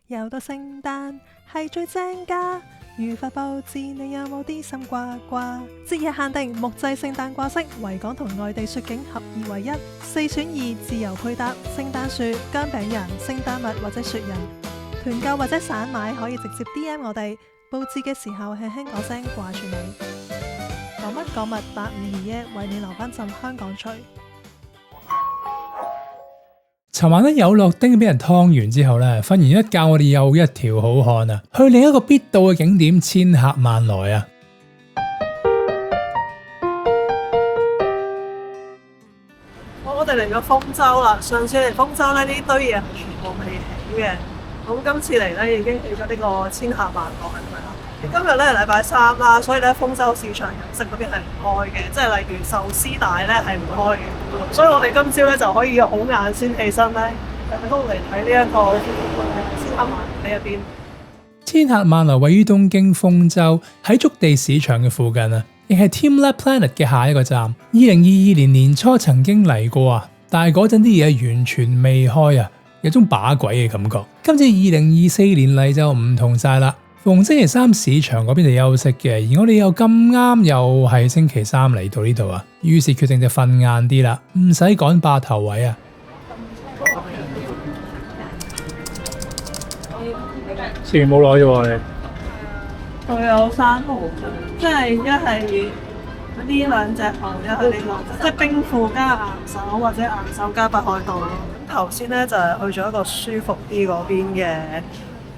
又到聖誕係最正㗎，如法佈置，你有冇啲心掛掛？節日限定木製聖誕掛飾，維港同外地雪景合二為一，4選2自由配搭，聖誕樹、薑餅人、聖誕襪或者雪人，團購或者散買可以直接 DM 我哋，佈置嘅時候輕輕講聲掛住你。講乜講物8521，為你留返陣香港吹。尋晚咧有樂丁俾人劏完之後咧，瞓完一覺我哋又一條好漢啊，去另一個必到嘅景點千客萬來啊！我哋嚟咗豐洲啦，上次嚟豐洲咧呢堆嘢係全部未起嘅，咁今次嚟咧已經起咗呢個千客萬來係咪啊？今日咧係禮拜3啦，所以咧豐洲市場飲食嗰邊係唔開嘅，即係例如壽司大咧係唔開嘅，所以我哋今朝咧就可以好晏先起身咧，都嚟睇呢一個千客萬來呢一邊。千客萬來位於東京豐洲，喺築地市場嘅附近啊，亦係 Teamlab Planet 嘅下一個站。2022年年初曾經嚟過啊，但係嗰陣啲嘢完全未開啊，有種把鬼嘅感覺。今次2024年嚟就唔同晒啦。逢星期三市場嗰邊就休息嘅，而我哋又咁啱又係星期三嚟到呢度啊，於是決定就瞓晏啲啦，唔使趕霸頭位啊。食完冇耐啫喎，佢有3號，即係一係呢兩隻號，一係呢個，即係冰庫加岩手或者岩手加北海道咯。咁頭先咧就係去咗一個舒服啲嗰邊嘅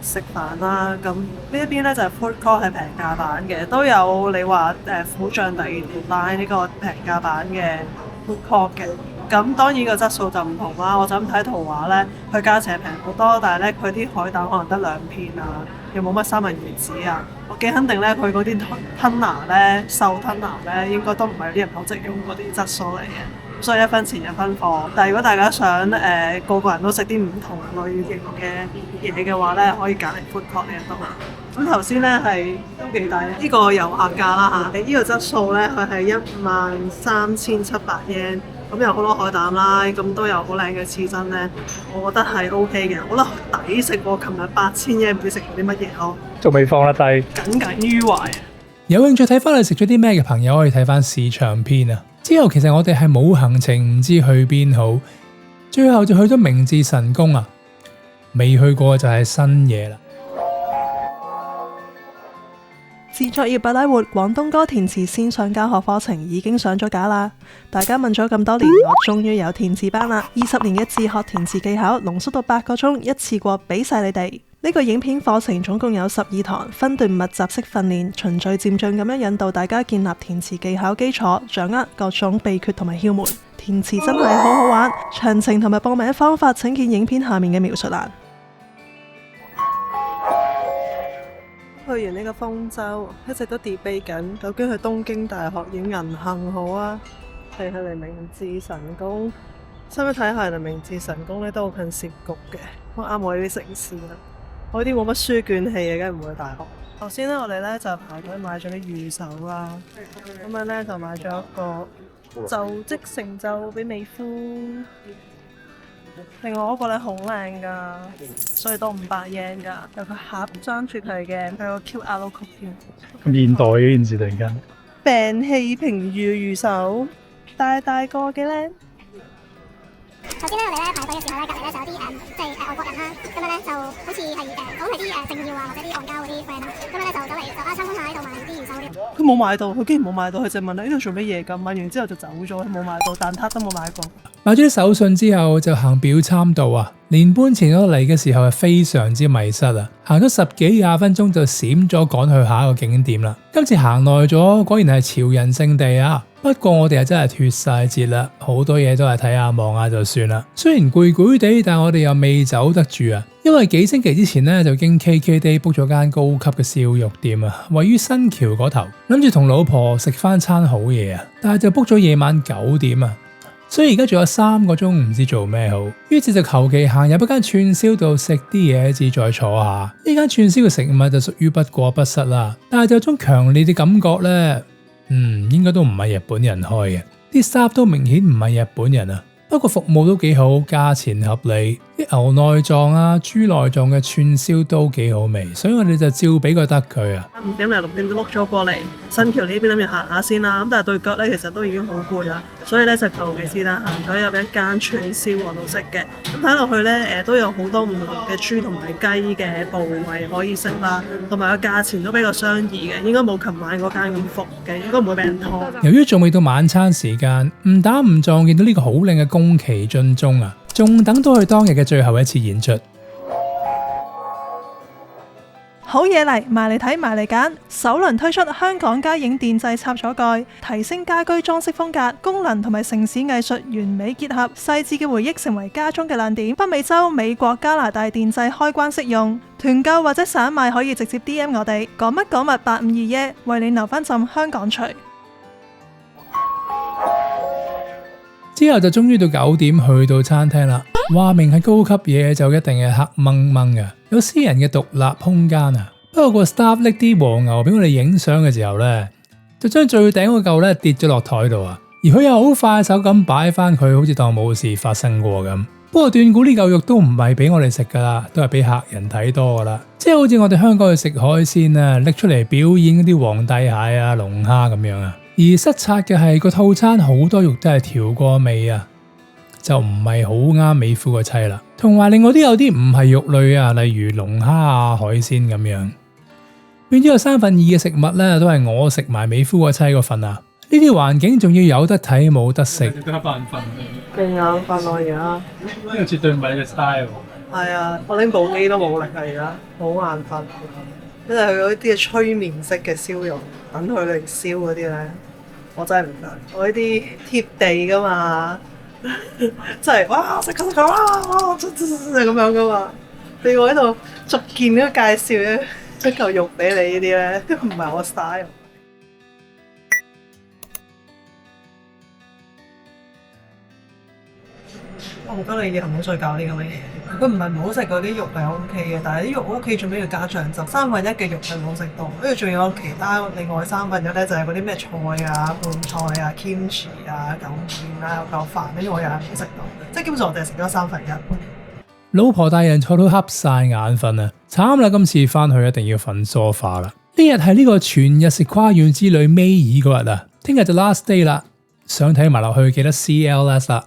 食飯啦，咁呢一邊咧就係 food court 係平價版嘅，都有你話虎將第2條拉呢個平價版嘅 food court 嘅。咁當然個質素就唔同啦，我就咁睇圖畫咧，佢價錢係平好多，但係咧佢啲海膽可能得2片啊，又冇乜三文魚子啊。我幾肯定咧，佢嗰啲吞拿咧、瘦吞拿咧，應該都唔係啲人口即用嗰啲質素嚟嘅。所以1分錢1分貨。但係如果大家想個個人都食啲唔同類型嘅嘢嘅話咧，可以揀嚟 food court 呢一度。咁頭先咧係都幾抵，呢個遊客價啦嚇，呢個質素咧佢係13,700 yen。咁有好多海膽啦，咁都有好靚嘅刺身咧，我覺得係 OK 嘅，我覺得抵食過琴日8,000 yen 唔知食咗啲乜嘢咯。仲未放得低，耿耿於懷。有興趣睇翻你食咗啲咩嘅朋友，可以睇翻市場篇啊。之後其實我哋係冇行程，唔知去邊好，最後就去咗明治神宮啊，未去過就係新嘢啦。自作業不拉活廣東歌填詞線上教學課程已經上咗架啦！大家問咗咁多年，我終於有填詞班啦！20年嘅自學填詞技巧濃縮到8個鐘，一次過俾晒你哋。呢個影片課程總共有12堂，分段密集式訓練，循序漸進咁樣引導大家建立填詞技巧基礎，掌握各種秘訣同埋竅門。填詞真係好好玩，詳情同埋報名方法請見影片下面嘅描述欄。去完呢個豐洲，一直都 debate 緊，究竟去東京大學影銀杏好啊，定係嚟明治神宮？使唔使睇下嚟明治神宮咧都好近涉谷嘅，好啱我呢啲城市啦。我呢啲冇乜書卷氣嘅，梗係唔會去大學。頭先咧，我哋咧就排隊買咗啲御守啦，咁樣咧就買咗一個就職成就俾美夫。另外嗰個咧好靚㗎，所以都500 yen 㗎，有個盒裝住佢嘅，佢有個 QR code 添。咁現代嘅件事突然間，病氣平如御守，大大個嘅靚。首先咧，我哋咧排隊嘅時候咧，隔離咧就有啲即係外國人啦，咁樣咧就好似係講係啲政要啊或者啲戇交嗰啲 friend 啦，咁樣咧就走嚟就參觀下呢度買啲元首啲。佢冇買到，佢竟然冇買到，佢就問你呢度做乜嘢咁？買完之後就走咗，佢冇買到，蛋撻都冇買過。買咗啲手信之後就行表參道啊，連搬前咗嚟嘅時候係非常之迷失啊，行咗10幾20分鐘就閃咗趕去下一個景點啦。今次行耐咗，果然係潮人聖地啊！不過我哋係真係脫晒節啦，好多嘢都係睇下望下就算啦。雖然攰攰地，但我哋又未走得住啊，因為幾星期之前咧就經 KKday book 咗間高級嘅燒肉店啊，位於新橋嗰頭，諗住同老婆食翻餐好嘢啊，但係就 book 咗夜晚9點啊。所以而家仲有3個鐘唔知做咩好，於是就求其行入一間串燒度食啲嘢，至再坐下。呢間串燒嘅食物就屬於不過不失啦，但係就有種強烈嘅感覺咧，應該都唔係日本人開嘅，啲 staff 都明顯唔係日本人啊。不過服務都幾好，價錢合理，啲牛內臟啊、豬內臟嘅串燒都幾好味，所以我哋就照俾個得佢啊。5點零6點就碌咗過嚟新橋呢邊諗住行下先啦，咁但係對腳咧其實都已經好攰啦，所以咧就求其是但行咗入一間串燒我度食嘅。咁睇落去咧都有好多唔同嘅豬同埋雞嘅部位可以食啦，同埋個價錢都比較相宜嘅，應該冇琴晚嗰間咁伏嘅，應該唔會俾人拖。由於仲未到晚餐時間，誤打誤撞見到呢個好靚嘅宮崎駿鐘啊，仲等到佢當日嘅最後一次演出。好嘢嚟，埋嚟睇埋嚟揀，首輪推出香港家影電製插座蓋，提升家居裝飾風格，功能同埋城市藝術完美結合，細緻嘅回憶成為家中嘅亮點。北美洲、美國、加拿大電製開關適用，團購或者散賣可以直接 DM 我哋，講乜講物852耶，為你留翻浸香港錘。之後就終於到9點去到餐廳啦，話明係高級嘢就一定係黑掹掹嘅，有私人嘅獨立空間啊。不過個 staff 拎啲和牛俾我哋影相嘅時候呢，就將最頂嗰嚿咧跌咗落台度啊，而佢又好快手咁擺翻佢，好似當冇事發生過咁。不過斷估呢嚿肉都唔係俾我哋食噶啦，都係俾客人睇多噶啦，即係好似我哋香港去食海鮮啊，拎出嚟表演嗰啲皇帝蟹啊、龍蝦咁樣啊。而失策嘅係個套餐好多肉都係調過味啊，就唔係好啱美夫個妻啦。同埋另外都有啲唔係肉類啊，例如龍蝦啊、海鮮咁樣。變咗有3分2嘅食物咧，都係我食埋美夫個妻個份啊！呢啲環境仲要有得睇冇得食，勁眼瞓我而家，呢個絕對唔係你嘅 style。係啊，我拎部機都冇力啊，而家好眼瞓。因為佢嗰啲嘅催眠式嘅燒肉，等佢嚟燒嗰啲咧，我真係唔得。我呢啲貼地噶嘛，真係哇食佢哇咁樣噶嘛。你我喺度逐件都介紹咧，一嚿肉俾你呢啲咧，都唔係我 style。我覺得你哋唔好再搞呢咁嘅嘢。佢唔係唔好食嗰啲肉係 O K 嘅，但係啲肉 O K 做咩要加醬汁？1/3嘅肉係冇食到，跟住仲有其他另外1/3咧就係嗰啲咩菜啊、拌菜啊、kimchi 啊、狗麵啊、有嚿飯，跟住我又係冇食到，即係基本上我哋係食咗1/3。老婆大人坐到瞌晒眼瞓啊！慘啦，今次翻去一定要瞓梳化啦。呢日係呢個全日食跨院之旅尾二嗰日啊，聽日就 last day 啦。想睇埋落去記得 CLS 啦。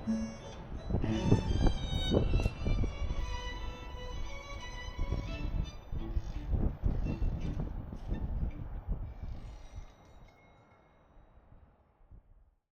拜。